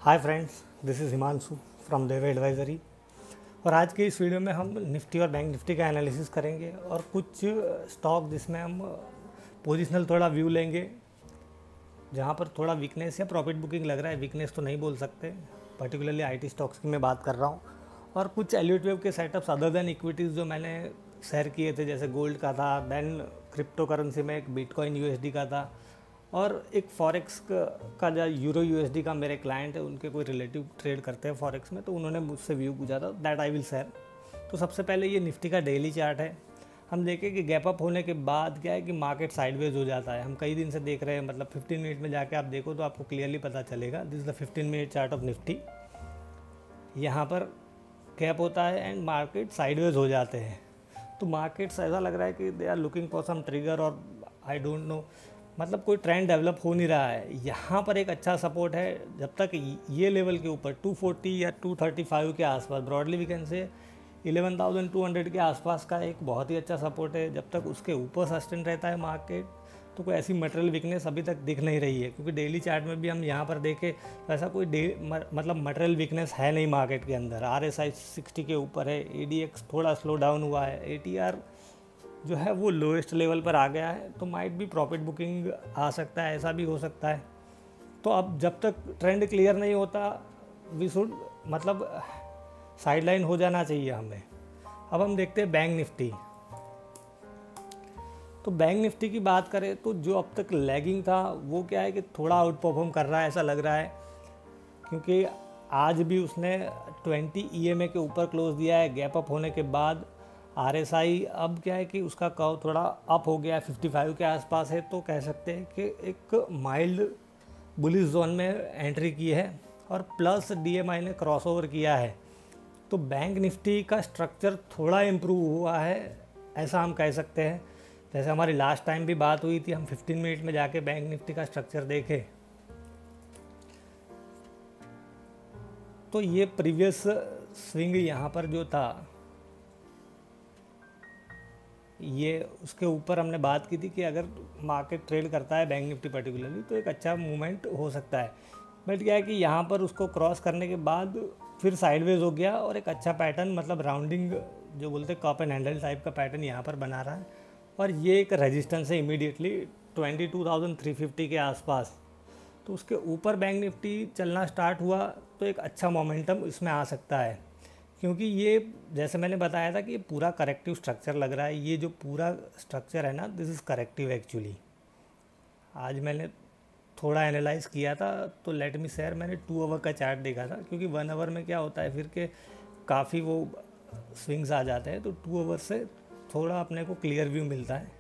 Hi friends, this is Himanshu from Dev advisory. और आज के इस वीडियो में हम निफ्टी और बैंक निफ्टी का एनालिसिस करेंगे और कुछ स्टॉक जिसमें हम पोजिशनल थोड़ा व्यू लेंगे, जहाँ पर थोड़ा वीकनेस या प्रॉफिट बुकिंग लग रहा है। वीकनेस तो नहीं बोल सकते, पर्टिकुलरली आईटी स्टॉक्स की मैं बात कर रहा हूँ। और कुछ एल्यूट वेव के सेटअप्स अदर देन इक्विटीज़ जो मैंने शेयर किए थे, जैसे गोल्ड का था, देन क्रिप्टो करेंसी में एक बिटकॉइन यूएसडी का था, और एक फॉरेक्स का जो यूरो यूएसडी का मेरे क्लाइंट है, उनके कोई रिलेटिव ट्रेड करते हैं फॉरेक्स में, तो उन्होंने मुझसे व्यू पूछा था, दैट आई विल शेयर। तो सबसे पहले ये निफ्टी का डेली चार्ट है। हम देखें कि गैप अप होने के बाद क्या है कि मार्केट साइडवेज हो जाता है। हम कई दिन से देख रहे हैं, मतलब 15 मिनट में जाके आप देखो तो आपको क्लियरली पता चलेगा। This is the 15 minute chart of Nifty. यहाँ पर गैप होता है एंड मार्केट साइडवेज हो जाते हैं। तो मार्केट्स ऐसा लग रहा है कि they are looking for some trigger, और आई डोंट नो, मतलब कोई ट्रेंड डेवलप हो नहीं रहा है। यहाँ पर एक अच्छा सपोर्ट है, जब तक ये लेवल के ऊपर 240 या 235 के आसपास, ब्रॉडली वी कैन से 11,200 के आसपास का एक बहुत ही अच्छा सपोर्ट है। जब तक उसके ऊपर सस्टेन रहता है मार्केट, तो कोई ऐसी मटेरियल वीकनेस अभी तक दिख नहीं रही है। क्योंकि डेली चार्ट में भी हम यहाँ पर देखें तो ऐसा कोई मतलब मटेरियल वीकनेस है नहीं मार्केट के अंदर। RSI 60 के ऊपर है, ADX थोड़ा स्लो डाउन हुआ है, ATR जो है वो लोएस्ट लेवल पर आ गया है। तो माइट भी प्रॉफिट बुकिंग आ सकता है, ऐसा भी हो सकता है। तो अब जब तक ट्रेंड क्लियर नहीं होता, वी शुड मतलब साइडलाइन हो जाना चाहिए हमें। अब हम देखते हैं बैंक निफ्टी। तो बैंक निफ्टी की बात करें तो जो अब तक लैगिंग था वो क्या है कि थोड़ा आउट परफॉर्म कर रहा है, ऐसा लग रहा है। क्योंकि आज भी उसने 20 EMA के ऊपर क्लोज दिया है गैप अप होने के बाद। RSI अब क्या है कि उसका कर्व थोड़ा अप हो गया है, 55 के आसपास है। तो कह सकते हैं कि एक माइल्ड बुलिश जोन में एंट्री की है, और प्लस DMI ने क्रॉसओवर किया है। तो बैंक निफ्टी का स्ट्रक्चर थोड़ा इम्प्रूव हुआ है, ऐसा हम कह सकते हैं। जैसे हमारी लास्ट टाइम भी बात हुई थी, हम 15 मिनट में जाके बैंक निफ्टी का स्ट्रक्चर देखें तो ये प्रीवियस स्विंग यहाँ पर जो था, ये उसके ऊपर हमने बात की थी कि अगर मार्केट ट्रेड करता है बैंक निफ्टी पर्टिकुलरली, तो एक अच्छा मूवमेंट हो सकता है। बट क्या है कि यहाँ पर उसको क्रॉस करने के बाद फिर साइडवेज हो गया, और एक अच्छा पैटर्न, मतलब राउंडिंग जो बोलते हैं कप एंड हैंडल टाइप का पैटर्न यहाँ पर बना रहा है। और ये एक रेजिस्टेंस है इमीडिएटली 22,350 के आसपास। तो उसके ऊपर बैंक निफ्टी चलना स्टार्ट हुआ तो एक अच्छा मोमेंटम इसमें आ सकता है। क्योंकि ये, जैसे मैंने बताया था कि ये पूरा करेक्टिव स्ट्रक्चर लग रहा है। ये जो पूरा स्ट्रक्चर है ना, दिस इज़ करेक्टिव एक्चुअली। आज मैंने थोड़ा एनालाइज किया था, तो लेट मी शेयर, मैंने 2 आवर का चार्ट देखा था। क्योंकि 1 आवर में क्या होता है फिर के काफ़ी वो स्विंग्स आ जाते हैं, तो 2 आवर से थोड़ा अपने को क्लियर व्यू मिलता है।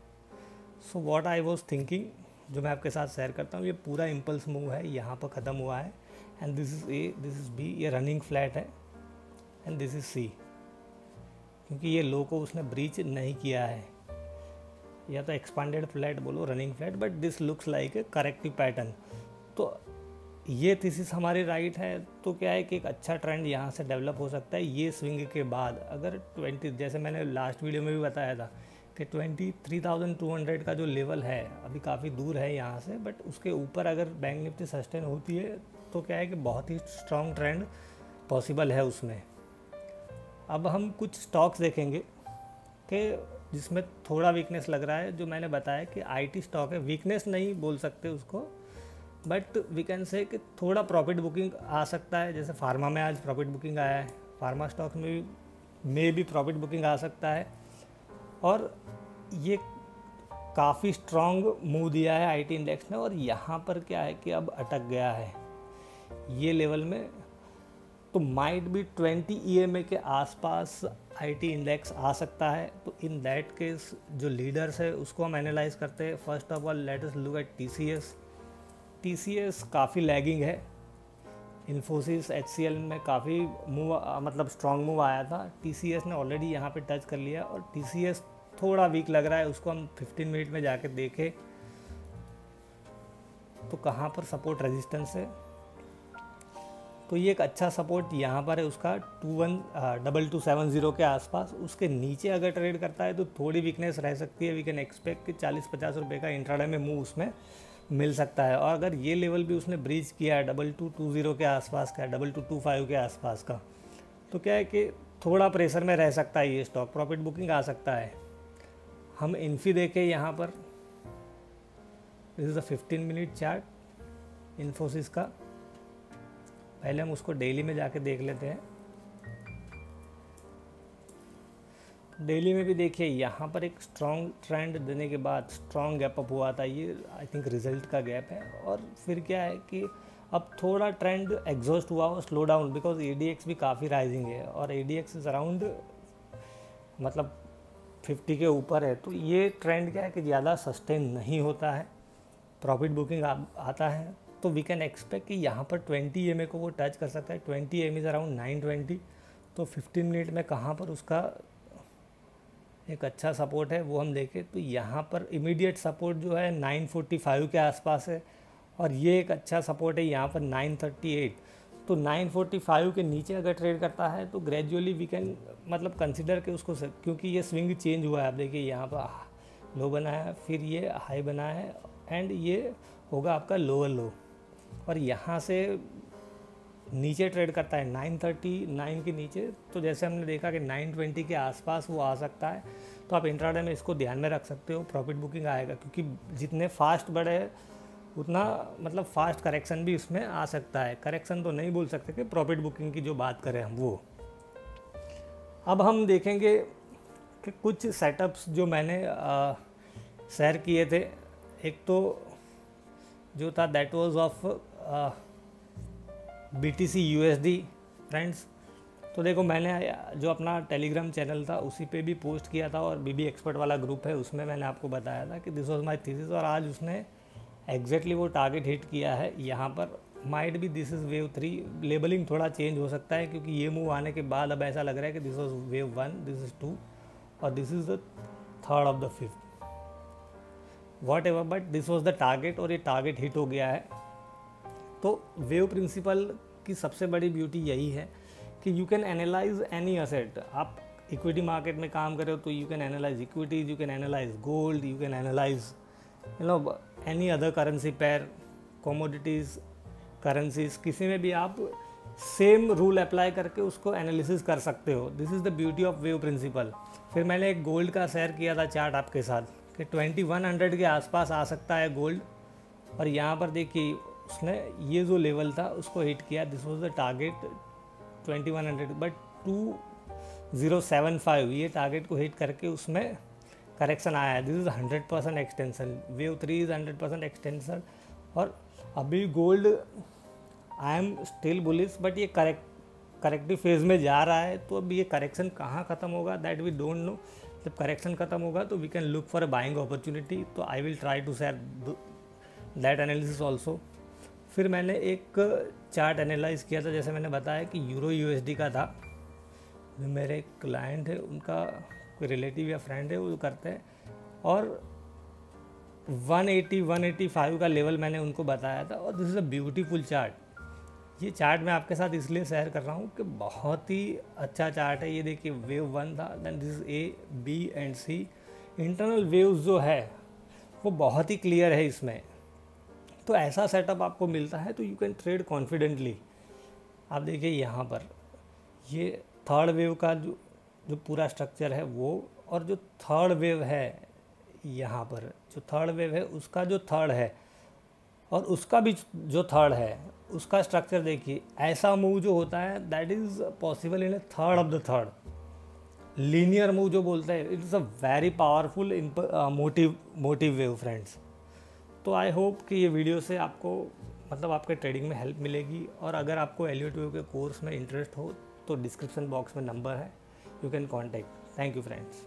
So what I was thinking, जो मैं आपके साथ शेयर करता हूँ, ये पूरा इम्पल्स मूव है, यहाँ पर ख़त्म हुआ है। And this is A, this is B, ये रनिंग फ्लैट है, एंड दिस इज़ C। क्योंकि ये लो को उसने ब्रीच नहीं किया है, या तो एक्सपांडेड फ्लैट बोलो, running flat, but this looks like a corrective pattern. तो ये थीसिस हमारी राइट है। तो क्या है कि एक अच्छा ट्रेंड यहाँ से डेवलप हो सकता है ये स्विंग के बाद। अगर 20, जैसे मैंने लास्ट वीडियो में भी बताया था कि 23,200 का जो लेवल है अभी काफ़ी दूर है यहाँ से, बट उसके ऊपर अगर बैंक निफ्टी सस्टेन होती है तो क्या है कि बहुत ही स्ट्रॉन्ग ट्रेंड पॉसिबल है उसमें। अब हम कुछ स्टॉक्स देखेंगे कि जिसमें थोड़ा वीकनेस लग रहा है। जो मैंने बताया कि आईटी स्टॉक है, वीकनेस नहीं बोल सकते उसको, बट वी कैन से कि थोड़ा प्रॉफिट बुकिंग आ सकता है। जैसे फार्मा में आज प्रॉफिट बुकिंग आया है, फार्मा स्टॉक्स में भी प्रॉफिट बुकिंग आ सकता है। और ये काफ़ी स्ट्रॉन्ग मूव दिया है आईटी इंडेक्स ने, और यहाँ पर क्या है कि अब अटक गया है ये लेवल में। तो माइट भी 20 EMA के आसपास आईटी इंडेक्स आ सकता है। तो इन दैट केस जो लीडर्स है उसको हम एनालाइज करते हैं। First of all let us look at TCS काफ़ी लैगिंग है। इन्फोसिस HCL में काफ़ी मूव, मतलब स्ट्रॉन्ग मूव आया था। TCS ने ऑलरेडी यहाँ पे टच कर लिया, और TCS थोड़ा वीक लग रहा है। उसको हम 15 मिनट में जाके देखें तो कहाँ पर सपोर्ट रेजिस्टेंस है। तो ये एक अच्छा सपोर्ट यहाँ पर है उसका 2270 के आसपास। उसके नीचे अगर ट्रेड करता है तो थोड़ी वीकनेस रह सकती है। वी कैन एक्सपेक्ट कि 40-50 रुपये का इंट्राडे में मूव उसमें मिल सकता है। और अगर ये लेवल भी उसने ब्रीच किया है 2220 के आसपास का, 2225 के आसपास का, तो क्या है कि थोड़ा प्रेशर में रह सकता है ये स्टॉक, प्रॉफिट बुकिंग आ सकता है। हम इन्फी देखें यहाँ पर, this is a 15 minute chart Infosys का। पहले हम उसको डेली में जाके देख लेते हैं। डेली में भी देखिए यहाँ पर एक स्ट्रॉन्ग ट्रेंड देने के बाद स्ट्रॉन्ग गैप अप हुआ था, ये आई थिंक रिजल्ट का गैप है। और फिर क्या है कि अब थोड़ा ट्रेंड एग्जॉस्ट हुआ और स्लो डाउन, बिकॉज ADX भी काफ़ी राइजिंग है और ADX इज अराउंड मतलब 50 के ऊपर है। तो ये ट्रेंड क्या है कि ज़्यादा सस्टेन नहीं होता है, प्रॉफिट बुकिंग आता है, तो वी कैन एक्सपेक्ट कि यहाँ पर 20 EMA को वो टच कर सकता है। 20 EMA इज़ अराउंड 920, तो 15 मिनट में कहाँ पर उसका एक अच्छा सपोर्ट है वो हम देखें तो यहाँ पर इमीडिएट सपोर्ट जो है 945 के आसपास है, और ये एक अच्छा सपोर्ट है यहाँ पर 938। तो 945 के नीचे अगर ट्रेड करता है तो ग्रेजुअली वी कैन मतलब कंसिडर के उसको, क्योंकि ये स्विंग चेंज हुआ है। आप देखिए यहाँ पर लो बना है, फिर ये हाई बना है, एंड ये होगा आपका लोअर लो, और यहाँ से नीचे ट्रेड करता है 939 के नीचे। तो जैसे हमने देखा कि 920 के आसपास वो आ सकता है, तो आप इंट्राडे में इसको ध्यान में रख सकते हो, प्रॉफिट बुकिंग आएगा। क्योंकि जितने फास्ट बढ़े उतना मतलब फास्ट करेक्शन भी इसमें आ सकता है। करेक्शन तो नहीं बोल सकते कि प्रॉफिट बुकिंग की जो बात करें हम वो। अब हम देखेंगे कि कुछ सेटअप्स जो मैंने शेयर किए थे। एक तो जो था that was of BTC USD friends. तो देखो मैंने जो अपना टेलीग्राम चैनल था उसी पे भी पोस्ट किया था, और BB एक्सपर्ट वाला ग्रुप है उसमें मैंने आपको बताया था कि दिस वाज माय थीसिस, और आज उसने एग्जैक्टली वो टारगेट हिट किया है। यहाँ पर माइट भी दिस इज़ वेव 3, लेबलिंग थोड़ा चेंज हो सकता है क्योंकि ये मूव आने के बाद अब ऐसा लग रहा है कि this was wave 1, this is 2 और this is the third of the fifth, what ever, but this was the target और ये टारगेट हिट हो गया है। तो वेव प्रिंसिपल की सबसे बड़ी ब्यूटी यही है कि you can analyse any asset. आप इक्विटी मार्केट में काम कर रहे हो तो you can analyse equities, you can analyse gold, you can analyse any other currency pair, commodities, currencies, किसी में भी आप सेम रूल अप्लाई करके उसको एनालिसिस कर सकते हो। This is the beauty of wave principle. फिर मैंने एक गोल्ड का शेयर किया था चार्ट आपके साथ कि 2100 के आसपास आ सकता है गोल्ड, और यहाँ पर देखिए उसने ये जो लेवल था उसको हिट किया। This was the target 2100, but 2075 ये टारगेट को हिट करके उसमें करेक्शन आया है। This is 100% extension, wave 3 is 100% extension. और अभी gold I am still bullish, but ये करेक्टिव फेज में जा रहा है। तो अब ये करेक्शन कहाँ ख़त्म होगा दैट वी डोंट नो। जब करेक्शन ख़त्म होगा तो we can look for a buying opportunity. तो I will try to share that analysis also. फिर मैंने एक चार्ट एनालाइज किया था, जैसे मैंने बताया कि यूरो USD का था। जो मेरे क्लाइंट है उनका कोई रिलेटिव या फ्रेंड है वो करते हैं, और 180-185 का लेवल मैंने उनको बताया था। और this is a beautiful chart. ये चार्ट मैं आपके साथ इसलिए शेयर कर रहा हूँ कि बहुत ही अच्छा चार्ट है। ये देखिए वेव 1 था, then this is A, B and C। Internal waves जो है वो बहुत ही क्लियर है इसमें। तो ऐसा सेटअप आपको मिलता है तो यू कैन ट्रेड कॉन्फिडेंटली। आप देखिए यहाँ पर ये थर्ड वेव का जो पूरा स्ट्रक्चर है वो, और जो थर्ड वेव है यहाँ पर, जो थर्ड वेव है उसका जो थर्ड है और उसका भी जो थर्ड है उसका स्ट्रक्चर देखिए। ऐसा मूव जो होता है that is possible in A third of the third linear move जो बोलते हैं। It is a very powerful motive wave friends. तो आई होप कि ये वीडियो से आपको मतलब आपके ट्रेडिंग में हेल्प मिलेगी। और अगर आपको एलियट वेव के कोर्स में इंटरेस्ट हो तो डिस्क्रिप्शन बॉक्स में नंबर है, you can contact. Thank you friends.